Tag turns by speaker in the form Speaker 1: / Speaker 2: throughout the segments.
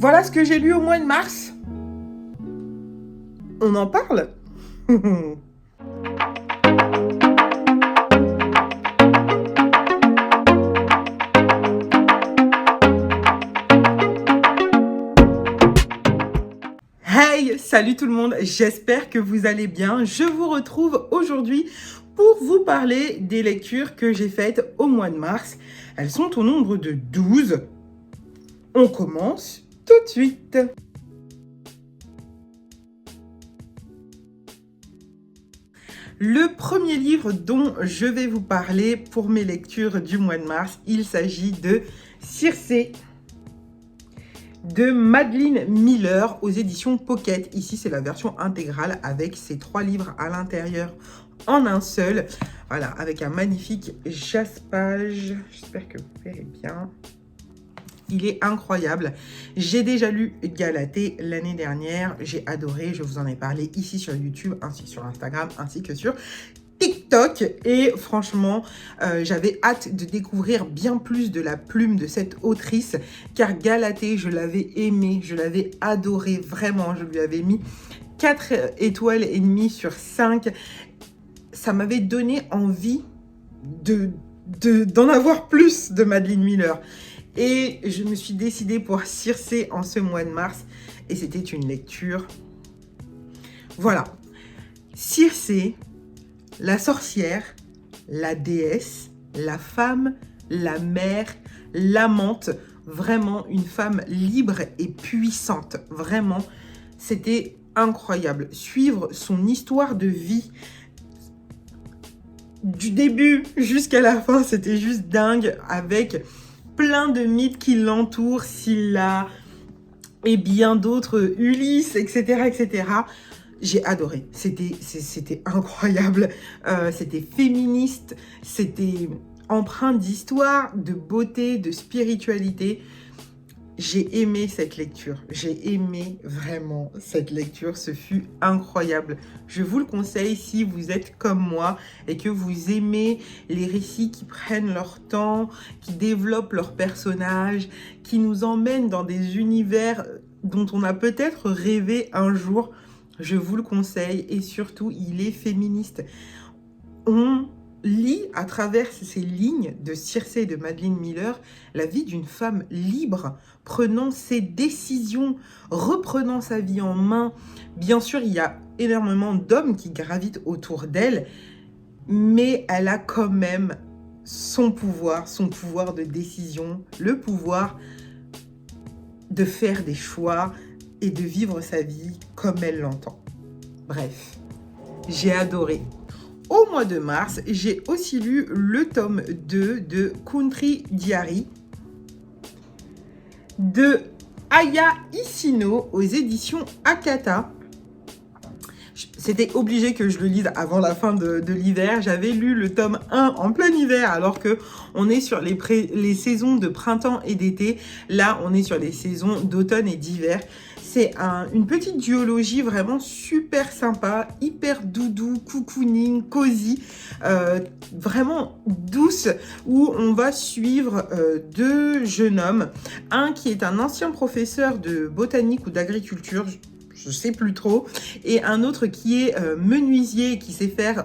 Speaker 1: Voilà ce que j'ai lu au mois de mars. On en parle. Hey, salut tout le monde, j'espère que vous allez bien. Je vous retrouve aujourd'hui pour vous parler des lectures que j'ai faites au mois de mars. Elles sont au nombre de 12. On commence tout de suite. Le premier livre dont je vais vous parler pour mes lectures du mois de mars, il s'agit de Circé de Madeline Miller aux éditions Pocket. Ici, c'est la version intégrale avec ces 3 livres à l'intérieur en un seul. Voilà, avec un magnifique jaspage. J'espère que vous verrez bien. Il est incroyable. J'ai déjà lu Galatée l'année dernière. J'ai adoré. Je vous en ai parlé ici sur YouTube, ainsi que sur Instagram, ainsi que sur TikTok. Et franchement, j'avais hâte de découvrir bien plus de la plume de cette autrice. Car Galatée, je l'avais aimée, je l'avais adorée vraiment. Je lui avais mis 4 étoiles et demie sur 5. Ça m'avait donné envie d'en avoir plus de Madeline Miller. Et je me suis décidée pour Circé en ce mois de mars. Et c'était une lecture. Voilà. Circé, la sorcière, la déesse, la femme, la mère, l'amante. Vraiment une femme libre et puissante. Vraiment, c'était incroyable. Suivre son histoire de vie, du début jusqu'à la fin, c'était juste dingue, avec plein de mythes qui l'entourent, Scylla et bien d'autres, Ulysse, etc., etc. J'ai adoré. C'était incroyable. C'était féministe. C'était empreint d'histoire, de beauté, de spiritualité. J'ai aimé cette lecture. J'ai aimé vraiment cette lecture. Ce fut incroyable. Je vous le conseille si vous êtes comme moi et que vous aimez les récits qui prennent leur temps, qui développent leurs personnages, qui nous emmènent dans des univers dont on a peut-être rêvé un jour. Je vous le conseille et surtout, il est féministe. On lit à travers ces lignes de Circé et de Madeline Miller la vie d'une femme libre, prenant ses décisions, reprenant sa vie en main. Bien sûr, il y a énormément d'hommes qui gravitent autour d'elle, mais elle a quand même son pouvoir de décision, le pouvoir de faire des choix et de vivre sa vie comme elle l'entend. Bref, j'ai adoré. Au mois de mars, j'ai aussi lu le tome 2 de Country Diary de Aya Isino aux éditions Akata. C'était obligé que je le lise avant la fin de l'hiver. J'avais lu le tome 1 en plein hiver alors qu'on est sur les saisons de printemps et d'été. Là, on est sur les saisons d'automne et d'hiver. C'est une petite duologie vraiment super sympa, hyper doudou, cocooning, cosy, vraiment douce, où on va suivre 2 jeunes hommes. Un qui est un ancien professeur de botanique ou d'agriculture, je sais plus trop, et un autre qui est menuisier, qui sait faire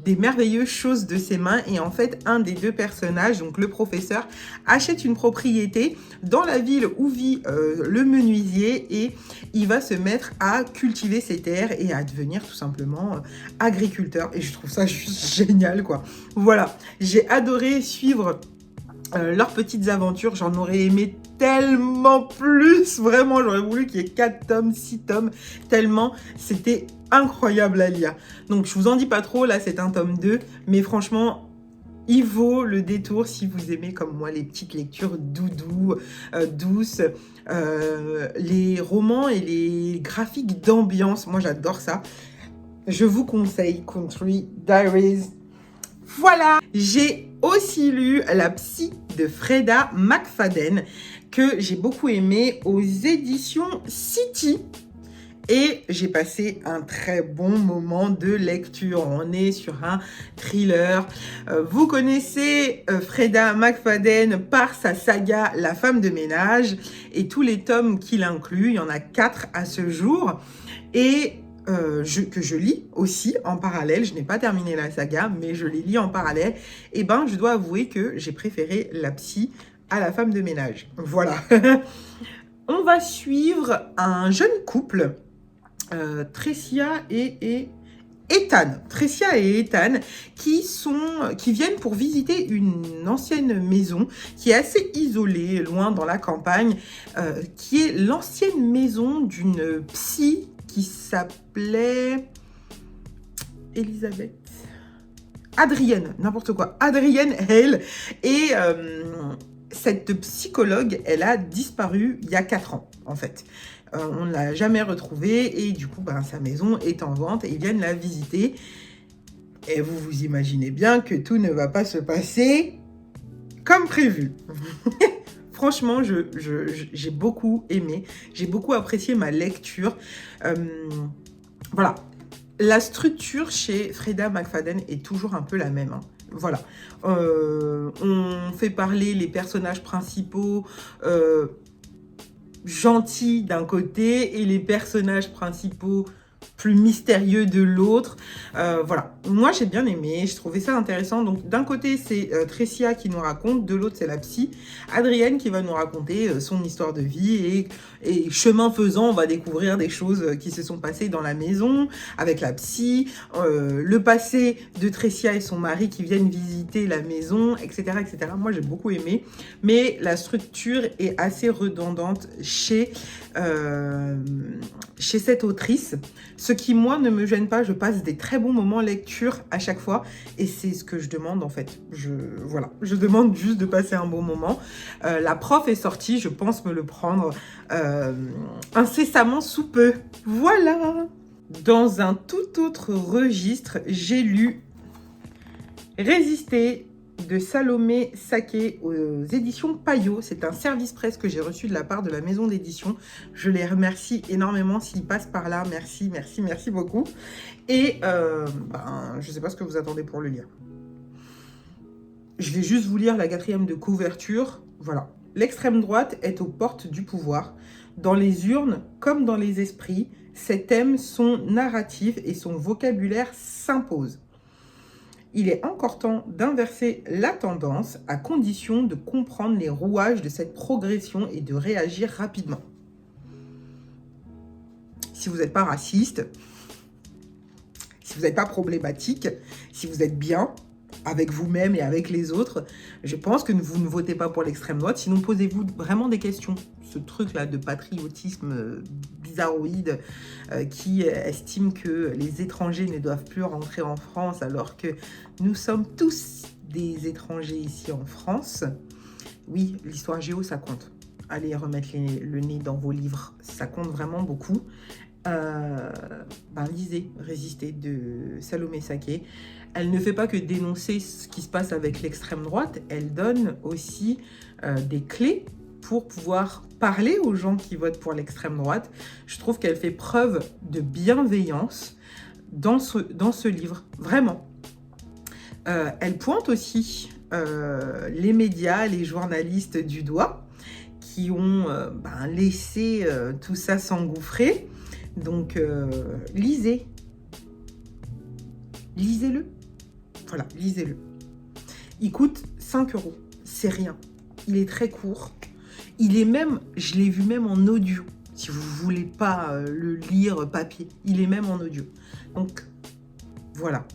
Speaker 1: des merveilleuses choses de ses mains. Et en fait, un des 2 personnages, donc le professeur, achète une propriété dans la ville où vit le menuisier, et il va se mettre à cultiver ses terres et à devenir tout simplement agriculteur. Et je trouve ça juste génial, quoi. Voilà, j'ai adoré suivre leurs petites aventures. J'en aurais aimé tellement plus, vraiment, j'aurais voulu qu'il y ait 4 tomes, 6 tomes, tellement c'était incroyable à lire. Donc je vous en dis pas trop, là c'est un tome 2, mais franchement, il vaut le détour si vous aimez comme moi les petites lectures doudou, douces, les romans et les graphiques d'ambiance. Moi j'adore ça. Je vous conseille Country Diaries. Voilà, j'ai aussi lu La psy de Freda McFadden, que j'ai beaucoup aimé aux éditions City. Et j'ai passé un très bon moment de lecture. On est sur un thriller. Vous connaissez Freda McFadden par sa saga La femme de ménage et tous les tomes qu'il inclut. Il y en a 4 à ce jour. Et que je lis aussi en parallèle. Je n'ai pas terminé la saga, mais je les lis en parallèle. Et ben, je dois avouer que j'ai préféré La psy à La femme de ménage. Voilà. On va suivre un jeune couple, Tricia et Ethan. Tricia et Ethan qui viennent pour visiter une ancienne maison qui est assez isolée, loin dans la campagne, qui est l'ancienne maison d'une psy qui s'appelait Elisabeth. Adrienne, n'importe quoi. Adrienne Hale. Et cette psychologue, elle a disparu il y a 4 ans, en fait. On ne l'a jamais retrouvée et du coup, sa maison est en vente et ils viennent la visiter. Et vous vous imaginez bien que tout ne va pas se passer comme prévu. Franchement, j'ai beaucoup aimé. J'ai beaucoup apprécié ma lecture. Voilà. La structure chez Freda McFadden est toujours un peu la même. Hein. Voilà. On fait parler les personnages principaux gentils d'un côté et les personnages principaux plus mystérieux de l'autre. Voilà. Moi, j'ai bien aimé. Je trouvais ça intéressant. Donc, d'un côté, c'est Tricia qui nous raconte. De l'autre, c'est la psy. Adrienne qui va nous raconter son histoire de vie. Et chemin faisant, on va découvrir des choses qui se sont passées dans la maison avec la psy. Le passé de Tricia et son mari qui viennent visiter la maison, etc., etc. Moi, j'ai beaucoup aimé. Mais la structure est assez redondante chez cette autrice. Ce qui, moi, ne me gêne pas. Je passe des très bons moments lecture à chaque fois. Et c'est ce que je demande, en fait. Voilà. Je demande juste de passer un bon moment. La prof est sortie. Je pense me le prendre incessamment sous peu. Voilà. Dans un tout autre registre, j'ai lu Résister de Salomé Saké aux éditions Payot. C'est un service presse que j'ai reçu de la part de la maison d'édition. Je les remercie énormément s'ils passent par là. Merci, merci, merci beaucoup. Et je ne sais pas ce que vous attendez pour le lire. Je vais juste vous lire la 4e de couverture. Voilà. L'extrême droite est aux portes du pouvoir. Dans les urnes comme dans les esprits, ses thèmes sont narratifs et son vocabulaire s'impose. Il est encore temps d'inverser la tendance à condition de comprendre les rouages de cette progression et de réagir rapidement. Si vous n'êtes pas raciste, si vous n'êtes pas problématique, si vous êtes bien avec vous-même et avec les autres, je pense que vous ne votez pas pour l'extrême droite. Sinon, posez-vous vraiment des questions. Ce truc-là de patriotisme bizarroïde qui estime que les étrangers ne doivent plus rentrer en France alors que nous sommes tous des étrangers ici en France. Oui, l'histoire géo, ça compte. Allez remettre le nez dans vos livres. Ça compte vraiment beaucoup. Lisez Résister de Salomé Saké. Elle ne fait pas que dénoncer ce qui se passe avec l'extrême droite, elle donne aussi des clés pour pouvoir parler aux gens qui votent pour l'extrême droite. Je trouve qu'elle fait preuve de bienveillance dans ce livre, vraiment. Elle pointe aussi les médias, les journalistes du doigt qui ont laissé tout ça s'engouffrer. Donc, lisez. Lisez-le. Voilà, lisez-le. Il coûte 5 €. C'est rien. Il est très court. Il est même, je l'ai vu même en audio. Si vous ne voulez pas le lire papier, il est même en audio. Donc, voilà.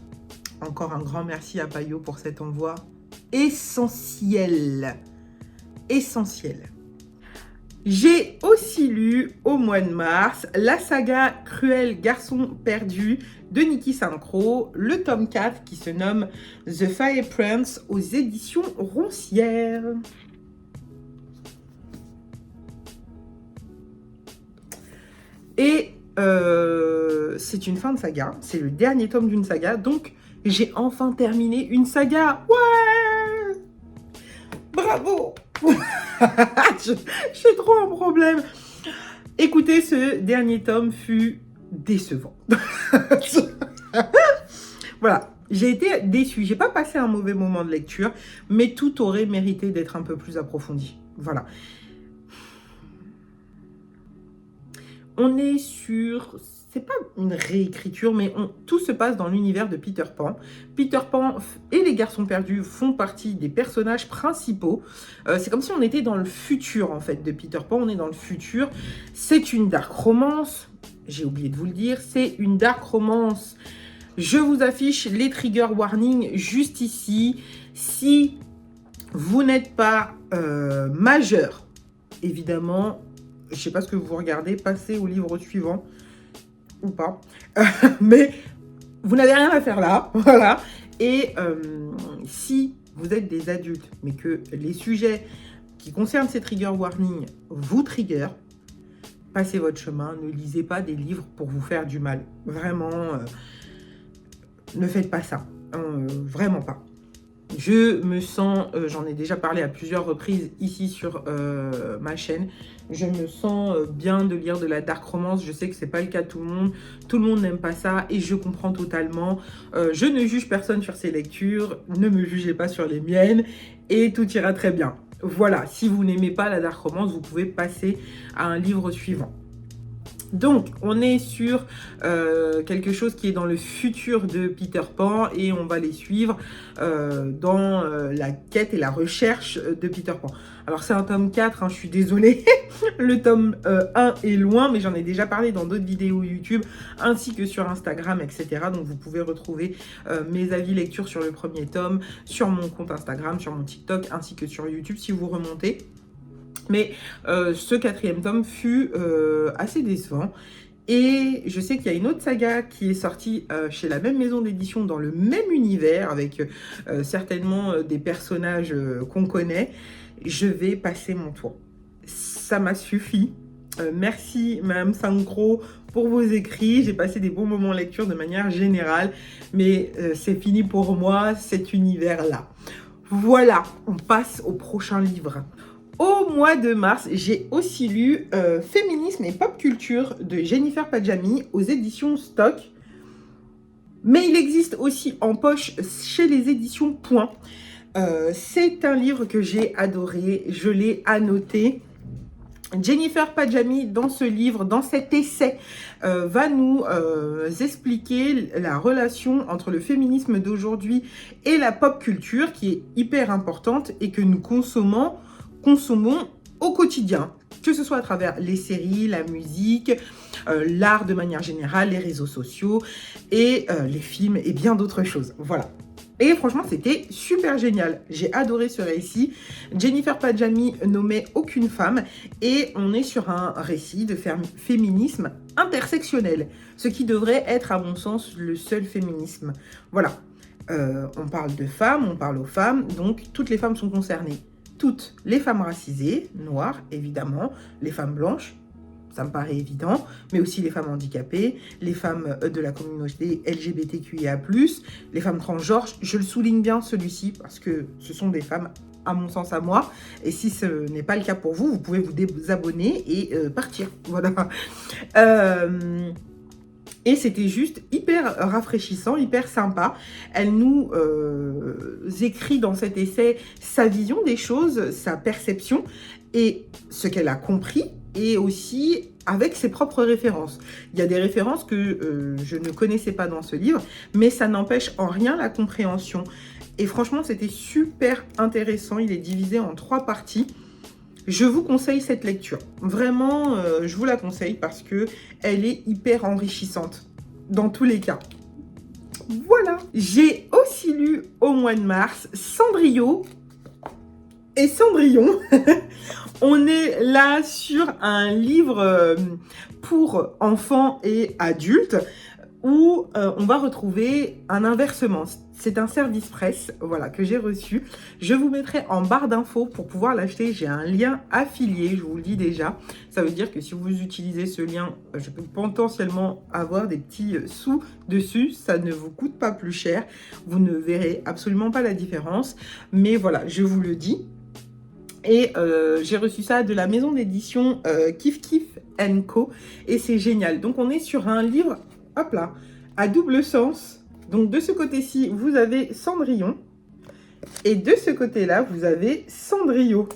Speaker 1: Encore un grand merci à Payot pour cet envoi essentiel. Essentiel. J'ai aussi lu au mois de mars la saga Cruel garçon perdu de Niki Saint-Croix, le tome 4 qui se nomme The Fire Prince aux éditions Roncière. Et c'est une fin de saga, c'est le dernier tome d'une saga, donc j'ai enfin terminé une saga. Ouais! Bravo! J'ai trop un problème. Écoutez, ce dernier tome fut décevant. Voilà, j'ai été déçue. J'ai pas passé un mauvais moment de lecture, mais tout aurait mérité d'être un peu plus approfondi. Voilà. On est sur... C'est pas une réécriture, mais tout se passe dans l'univers de Peter Pan. Peter Pan et les Garçons Perdus font partie des personnages principaux. C'est comme si on était dans le futur, en fait, de Peter Pan. On est dans le futur. C'est une dark romance. J'ai oublié de vous le dire. C'est une dark romance. Je vous affiche les trigger warnings juste ici. Si vous n'êtes pas majeur, évidemment, je ne sais pas ce que vous regardez, passez au livre suivant ou pas. Mais vous n'avez rien à faire là, voilà. Et si vous êtes des adultes, mais que les sujets qui concernent ces trigger warnings vous trigger, passez votre chemin. Ne lisez pas des livres pour vous faire du mal. Vraiment, ne faites pas ça. Vraiment pas. Je me sens, j'en ai déjà parlé à plusieurs reprises ici sur ma chaîne, je me sens bien de lire de la dark romance. Je sais que c'est pas le cas de tout le monde n'aime pas ça et je comprends totalement. Je ne juge personne sur ses lectures, ne me jugez pas sur les miennes et tout ira très bien. Voilà, si vous n'aimez pas la dark romance, vous pouvez passer à un livre suivant. Donc, on est sur quelque chose qui est dans le futur de Peter Pan et on va les suivre dans la quête et la recherche de Peter Pan. Alors, c'est un tome 4, hein, je suis désolée. Le tome 1 est loin, mais j'en ai déjà parlé dans d'autres vidéos YouTube ainsi que sur Instagram, etc. Donc, vous pouvez retrouver mes avis lecture sur le premier tome, sur mon compte Instagram, sur mon TikTok ainsi que sur YouTube si vous remontez. Mais ce 4e tome fut assez décevant. Et je sais qu'il y a une autre saga qui est sortie chez la même maison d'édition dans le même univers avec certainement des personnages qu'on connaît. Je vais passer mon tour. Ça m'a suffi. Merci Madame Sankro pour vos écrits. J'ai passé des bons moments en lecture de manière générale. Mais c'est fini pour moi cet univers-là. Voilà, on passe au prochain livre. Au mois de mars, j'ai aussi lu Féminisme et pop culture de Jennifer Padjami aux éditions Stock. Mais il existe aussi en poche chez les éditions Point. C'est un livre que j'ai adoré, je l'ai annoté. Jennifer Padjami, dans ce livre, dans cet essai, va nous expliquer la relation entre le féminisme d'aujourd'hui et la pop culture qui est hyper importante et que nous consommons au quotidien, que ce soit à travers les séries, la musique, l'art de manière générale, les réseaux sociaux et les films et bien d'autres choses. Voilà. Et franchement, c'était super génial. J'ai adoré ce récit. Jennifer Padjami nommait aucune femme et on est sur un récit de féminisme intersectionnel, ce qui devrait être, à mon sens, le seul féminisme. Voilà. On parle de femmes, on parle aux femmes, donc toutes les femmes sont concernées. Toutes les femmes racisées, noires évidemment, les femmes blanches, ça me paraît évident, mais aussi les femmes handicapées, les femmes de la communauté LGBTQIA+, les femmes transgenres. Je le souligne bien celui-ci parce que ce sont des femmes à mon sens à moi, et si ce n'est pas le cas pour vous, vous pouvez vous désabonner et partir. Voilà. Et c'était juste hyper rafraîchissant, hyper sympa. Elle nous écrit dans cet essai sa vision des choses, sa perception et ce qu'elle a compris et aussi avec ses propres références. Il y a des références que je ne connaissais pas dans ce livre, mais ça n'empêche en rien la compréhension. Et franchement, c'était super intéressant. Il est divisé en 3 parties. Je vous conseille cette lecture. Vraiment, je vous la conseille parce que elle est hyper enrichissante dans tous les cas. Voilà. J'ai aussi lu au mois de mars Cendrillon et Cendrillon. On est là sur un livre pour enfants et adultes où on va retrouver un inversement. C'est un service presse, voilà, que j'ai reçu. Je vous mettrai en barre d'infos pour pouvoir l'acheter. J'ai un lien affilié, je vous le dis déjà. Ça veut dire que si vous utilisez ce lien, je peux potentiellement avoir des petits sous dessus. Ça ne vous coûte pas plus cher. Vous ne verrez absolument pas la différence. Mais voilà, je vous le dis. Et j'ai reçu ça de la maison d'édition Kif Kif Co. Et c'est génial. Donc, on est sur un livre, hop là, à double sens. Donc, de ce côté-ci, vous avez Cendrillon. Et de ce côté-là, vous avez Cendrillon.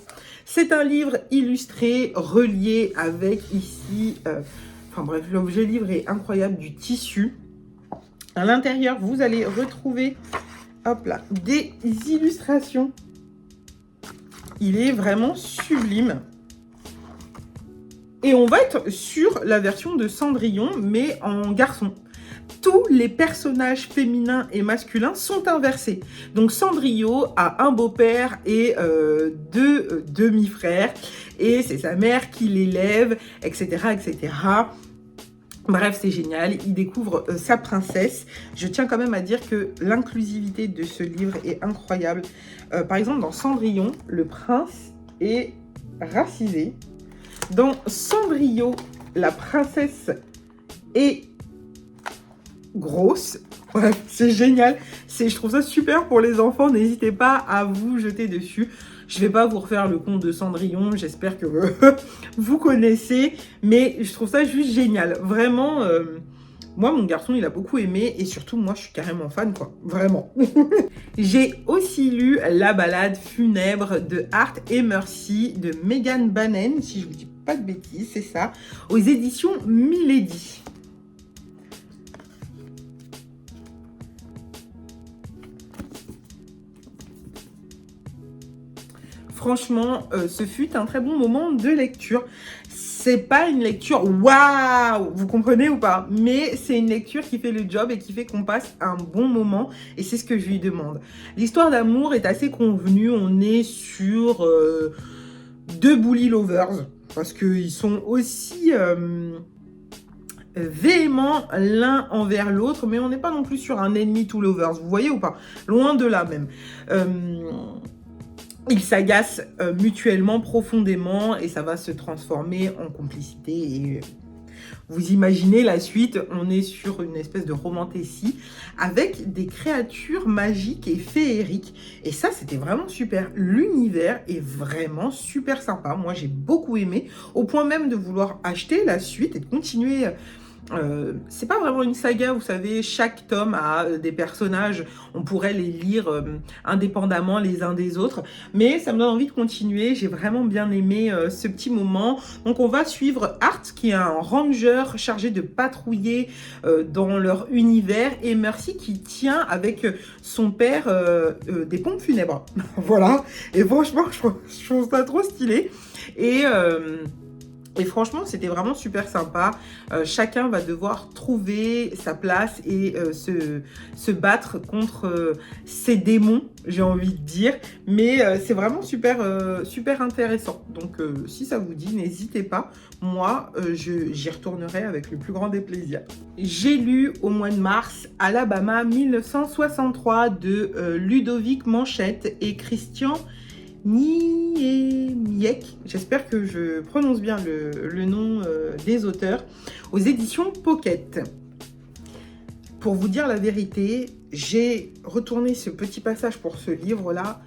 Speaker 1: C'est un livre illustré, relié avec ici... enfin bref, l'objet livre est incroyable, du tissu. À l'intérieur, vous allez retrouver, hop là, des illustrations. Il est vraiment sublime. Et on va être sur la version de Cendrillon, mais en garçon. Tous les personnages féminins et masculins sont inversés. Donc Cendrillon a un beau-père et deux demi-frères. Et c'est sa mère qui l'élève, etc., etc. Bref, c'est génial. Il découvre sa princesse. Je tiens quand même à dire que l'inclusivité de ce livre est incroyable. Par exemple, dans Cendrillon, le prince est racisé. Dans Cendrillon, la princesse est grosse. Bref, c'est génial. Je trouve ça super pour les enfants. N'hésitez pas à vous jeter dessus. Je vais pas vous refaire le conte de Cendrillon. J'espère que vous connaissez. Mais je trouve ça juste génial. Vraiment, moi, mon garçon, il a beaucoup aimé. Et surtout, moi, je suis carrément fan, quoi. Vraiment. J'ai aussi lu La balade funèbre de Art et Mercy de Megan Bannon. Si je vous dis pas de bêtises, c'est ça. Aux éditions Milady. Franchement, ce fut un très bon moment de lecture. C'est pas une lecture waouh, vous comprenez ou pas? Mais c'est une lecture qui fait le job et qui fait qu'on passe un bon moment. Et c'est ce que je lui demande. L'histoire d'amour est assez convenue. On est sur deux bully lovers. Parce qu'ils sont aussi véhéments l'un envers l'autre. Mais on n'est pas non plus sur un enemy to lovers. Vous voyez ou pas? Loin de là même. Ils s'agacent mutuellement, profondément, et ça va se transformer en complicité. Et vous imaginez la suite, on est sur une espèce de romantécie avec des créatures magiques et féeriques. Et ça, c'était vraiment super. L'univers est vraiment super sympa. Moi, j'ai beaucoup aimé, au point même de vouloir acheter la suite et de continuer... c'est pas vraiment une saga, vous savez, chaque tome a des personnages, on pourrait les lire indépendamment les uns des autres, mais ça me donne envie de continuer. J'ai vraiment bien aimé ce petit moment. Donc on va suivre Art, qui est un ranger chargé de patrouiller dans leur univers, et Mercy qui tient avec son père des pompes funèbres. Voilà, et franchement je trouve ça trop stylé. Et franchement, c'était vraiment super sympa. Chacun va devoir trouver sa place et se battre contre ses démons, j'ai envie de dire. Mais c'est vraiment super, super intéressant. Donc, si ça vous dit, n'hésitez pas. Moi, j'y retournerai avec le plus grand des plaisirs. J'ai lu au mois de mars Alabama 1963 de Ludovic Manchette et Christian Niemiec, j'espère que je prononce bien le nom des auteurs, aux éditions Pocket. Pour vous dire la vérité, j'ai retourné ce petit passage pour ce livre-là,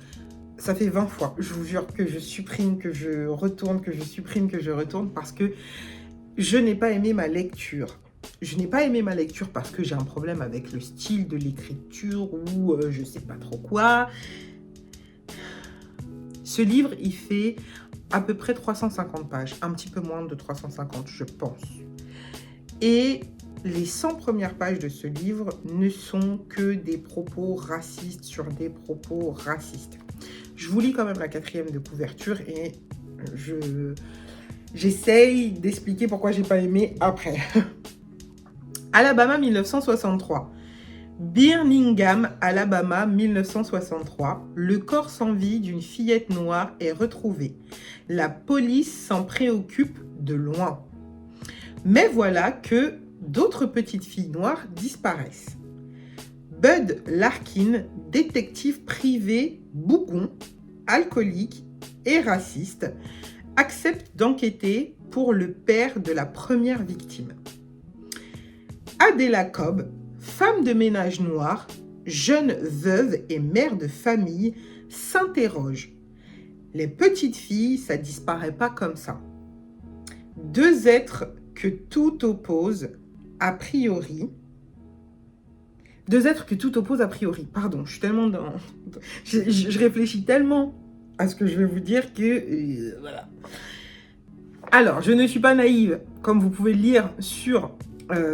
Speaker 1: ça fait 20 fois. Je vous jure que je supprime, que je retourne, que je supprime, que je retourne, parce que je n'ai pas aimé ma lecture. Je n'ai pas aimé ma lecture parce que j'ai un problème avec le style de l'écriture ou je sais pas trop quoi. Ce livre, il fait à peu près 350 pages, un petit peu moins de 350, je pense. Et les 100 premières pages de ce livre ne sont que des propos racistes sur des propos racistes. Je vous lis quand même la 4e de couverture et j'essaye d'expliquer pourquoi j'ai pas aimé après. Alabama 1963. Birmingham, Alabama, 1963. Le corps sans vie d'une fillette noire est retrouvé. La police s'en préoccupe de loin. Mais voilà que d'autres petites filles noires disparaissent. Bud Larkin, détective privé bougon, alcoolique et raciste, accepte d'enquêter pour le père de la première victime. Adela Cobb, femme de ménage noire, jeune veuve et mère de famille, s'interroge. Les petites filles, ça disparaît pas comme ça. Deux êtres que tout oppose a priori. Deux êtres que tout oppose a priori. Pardon, je suis tellement dans... Je réfléchis tellement à ce que je vais vous dire que... voilà. Alors, je ne suis pas naïve, comme vous pouvez le lire sur...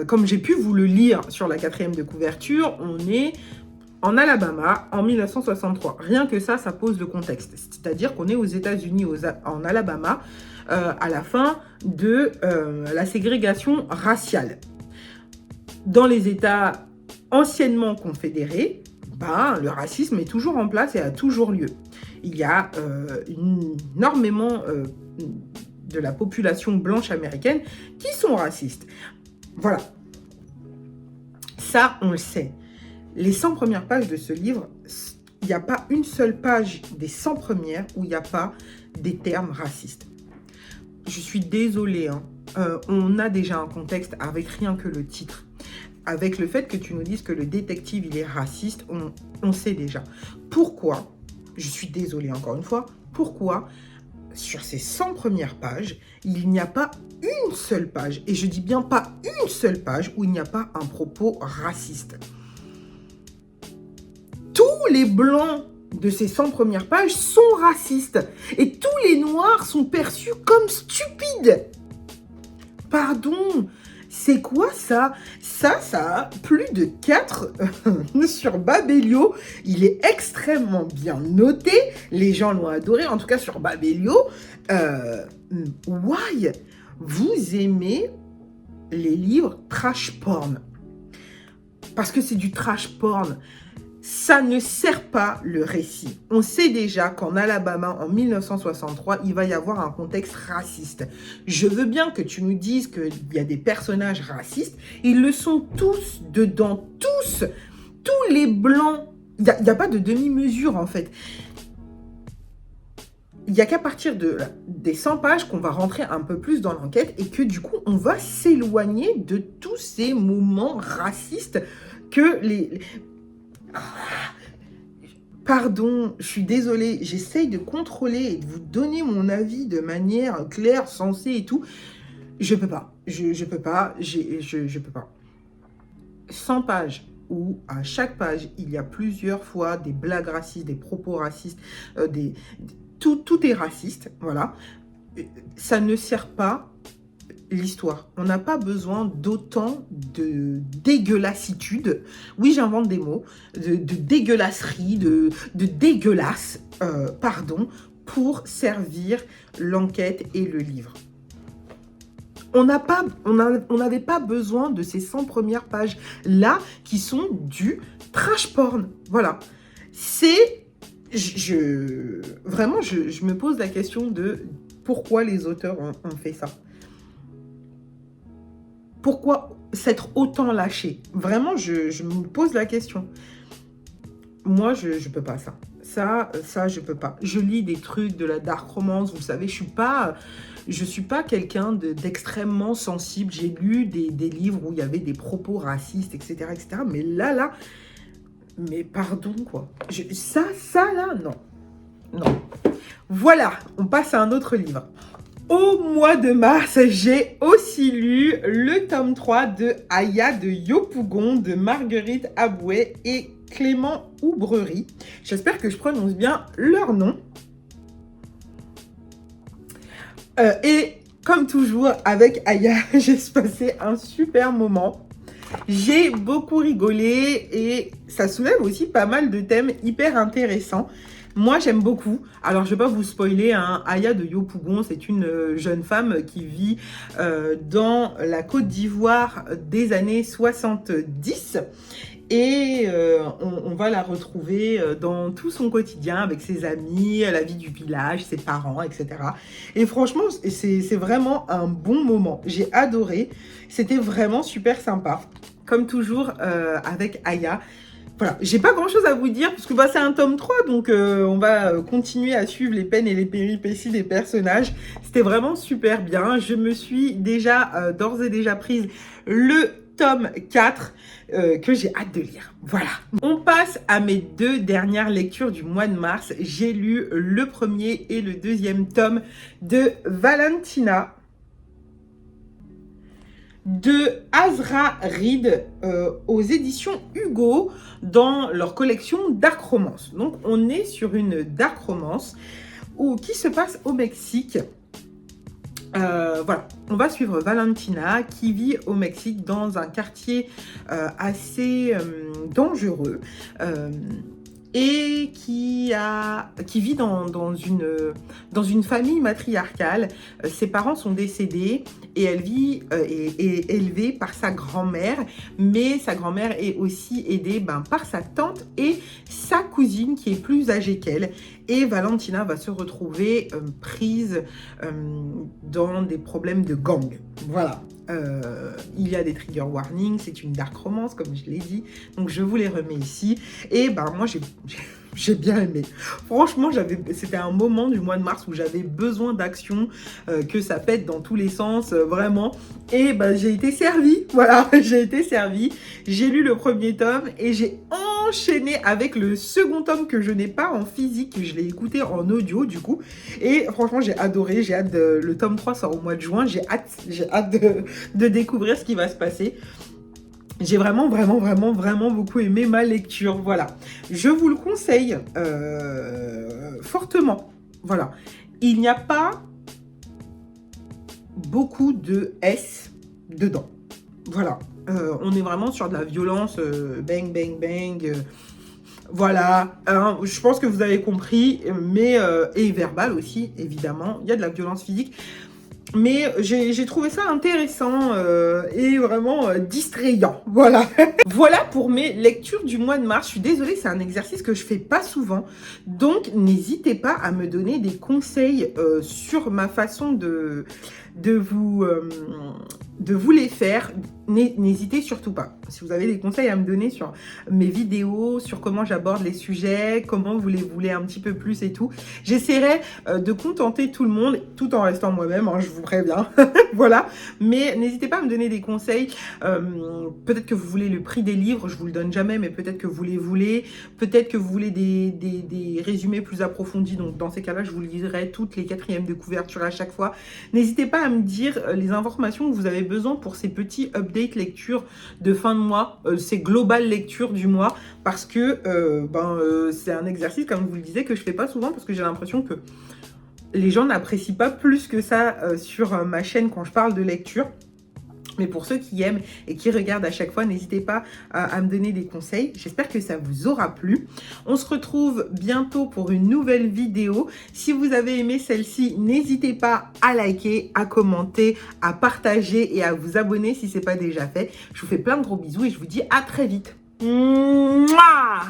Speaker 1: comme j'ai pu vous le lire sur la 4e de couverture, on est en Alabama en 1963. Rien que ça pose le contexte. C'est-à-dire qu'on est aux États-Unis, en Alabama, à la fin de la ségrégation raciale. Dans les États anciennement confédérés, le racisme est toujours en place et a toujours lieu. Il y a énormément de la population blanche américaine qui sont racistes. Voilà. Ça, on le sait. Les 100 premières pages de ce livre, il n'y a pas une seule page des 100 premières où il n'y a pas des termes racistes. Je suis désolée, hein. On a déjà un contexte avec rien que le titre. Avec le fait que tu nous dises que le détective, il est raciste, on sait déjà. Pourquoi, je suis désolée encore une fois, pourquoi sur ces 100 premières pages, il n'y a pas une seule page, et je dis bien pas une seule page, où il n'y a pas un propos raciste. Tous les blancs de ces 100 premières pages sont racistes, et tous les noirs sont perçus comme stupides. Pardon, c'est quoi ça? Ça a plus de 4 sur Babelio. Il est extrêmement bien noté. Les gens l'ont adoré, en tout cas sur Babelio. Why? Vous aimez les livres trash porn? Parce que c'est du trash porn. Ça ne sert pas le récit. On sait déjà qu'en Alabama, en 1963, il va y avoir un contexte raciste. Je veux bien que tu nous dises qu'il y a des personnages racistes. Ils le sont tous dedans, tous. Tous les blancs. Il n'y a pas de demi-mesure, en fait. Il n'y a qu'à partir des 100 pages qu'on va rentrer un peu plus dans l'enquête et que du coup, on va s'éloigner de tous ces moments racistes que les... Pardon, je suis désolée, j'essaye de contrôler et de vous donner mon avis de manière claire, sensée et tout. Je peux pas, je peux pas, je peux pas. 100 pages où à chaque page, il y a plusieurs fois des blagues racistes, des propos racistes, tout est raciste, voilà. Ça ne sert pas l'histoire. On n'a pas besoin d'autant de dégueulassitude. Oui, j'invente des mots. De dégueulasserie, de dégueulasse, pardon, pour servir l'enquête et le livre. On n'avait pas besoin de ces 100 premières pages-là qui sont du trash porn. Voilà. C'est... Vraiment, je me pose la question de pourquoi les auteurs ont fait ça. Pourquoi s'être autant lâché? Vraiment, je me pose la question. Moi, je peux pas ça. Ça, je peux pas. Je lis des trucs de la dark romance, vous savez, je suis pas quelqu'un d'extrêmement sensible. J'ai lu des livres où il y avait des propos racistes, etc., etc. Mais là, mais pardon, quoi. Ça, là, non. Non. Voilà, on passe à un autre livre. Au mois de mars, j'ai aussi lu le tome 3 de Aya de Yopougon de Marguerite Aboué et Clément Oubrerie. J'espère que je prononce bien leur nom. Et comme toujours, avec Aya, j'ai passé un super moment. J'ai beaucoup rigolé et ça soulève aussi pas mal de thèmes hyper intéressants. Moi, j'aime beaucoup. Alors, je ne vais pas vous spoiler, hein. Aya de Yopougon, c'est une jeune femme qui vit dans la Côte d'Ivoire des années 70. Et on va la retrouver dans tout son quotidien avec ses amis, la vie du village, ses parents, etc. Et franchement, c'est vraiment un bon moment. J'ai adoré. C'était vraiment super sympa. Comme toujours avec Aya. Voilà, j'ai pas grand chose à vous dire parce que c'est un tome 3, donc on va continuer à suivre les peines et les péripéties des personnages. C'était vraiment super bien. Je me suis déjà d'ores et déjà prise le tome 4 que j'ai hâte de lire. Voilà. On passe à mes 2 dernières lectures du mois de mars. J'ai lu le premier et le deuxième tome de Valentina. de Azra Reed aux éditions Hugo dans leur collection Dark Romance. Donc on est sur une Dark Romance qui se passe au Mexique. Voilà, on va suivre Valentina qui vit au Mexique dans un quartier assez dangereux et qui vit dans une famille matriarcale. Ses parents sont décédés et elle est élevée par sa grand-mère, mais sa grand-mère est aussi aidée par sa tante et sa cousine qui est plus âgée qu'elle. Et Valentina va se retrouver prise dans des problèmes de gang. Voilà. Il y a des trigger warnings, c'est une dark romance comme je l'ai dit, donc je vous les remets ici. Et moi j'ai bien aimé. Franchement, c'était un moment du mois de mars où j'avais besoin d'action, que ça pète dans tous les sens, vraiment. Et j'ai été servie, voilà, j'ai été servie. J'ai lu le premier tome et j'ai enchaîné avec le second tome que je n'ai pas en physique, je l'ai écouté en audio du coup. Et franchement, j'ai adoré, j'ai hâte le tome 3 sort au mois de juin, j'ai hâte de découvrir ce qui va se passer. J'ai vraiment beaucoup aimé ma lecture, voilà. Je vous le conseille fortement, voilà. Il n'y a pas beaucoup de S dedans, voilà. On est vraiment sur de la violence, bang, bang, bang, voilà. Je pense que vous avez compris, mais et verbal aussi, évidemment. Il y a de la violence physique. Mais j'ai trouvé ça intéressant et vraiment distrayant, voilà. Voilà pour mes lectures du mois de mars. Je suis désolée, c'est un exercice que je fais pas souvent. Donc, n'hésitez pas à me donner des conseils sur ma façon de vous les faire. N'hésitez surtout pas. Si vous avez des conseils à me donner sur mes vidéos, sur comment j'aborde les sujets, comment vous les voulez un petit peu plus et tout, j'essaierai de contenter tout le monde tout en restant moi-même, je vous préviens. Voilà. Mais n'hésitez pas à me donner des conseils. Peut-être que vous voulez le prix des livres, je vous le donne jamais, mais peut-être que vous les voulez. Peut-être que vous voulez des résumés plus approfondis. Donc dans ces cas-là, je vous lirai toutes les 4e de couverture à chaque fois. N'hésitez pas à me dire les informations que vous avez besoin pour ces petits updates lecture de fin de mois, ces globales lectures du mois, parce que c'est un exercice, comme je vous le disais, que je fais pas souvent parce que j'ai l'impression que les gens n'apprécient pas plus que ça sur ma chaîne quand je parle de lecture. Mais pour ceux qui aiment et qui regardent à chaque fois, n'hésitez pas à me donner des conseils. J'espère que ça vous aura plu. On se retrouve bientôt pour une nouvelle vidéo. Si vous avez aimé celle-ci, n'hésitez pas à liker, à commenter, à partager et à vous abonner si ce n'est pas déjà fait. Je vous fais plein de gros bisous et je vous dis à très vite. Mouah!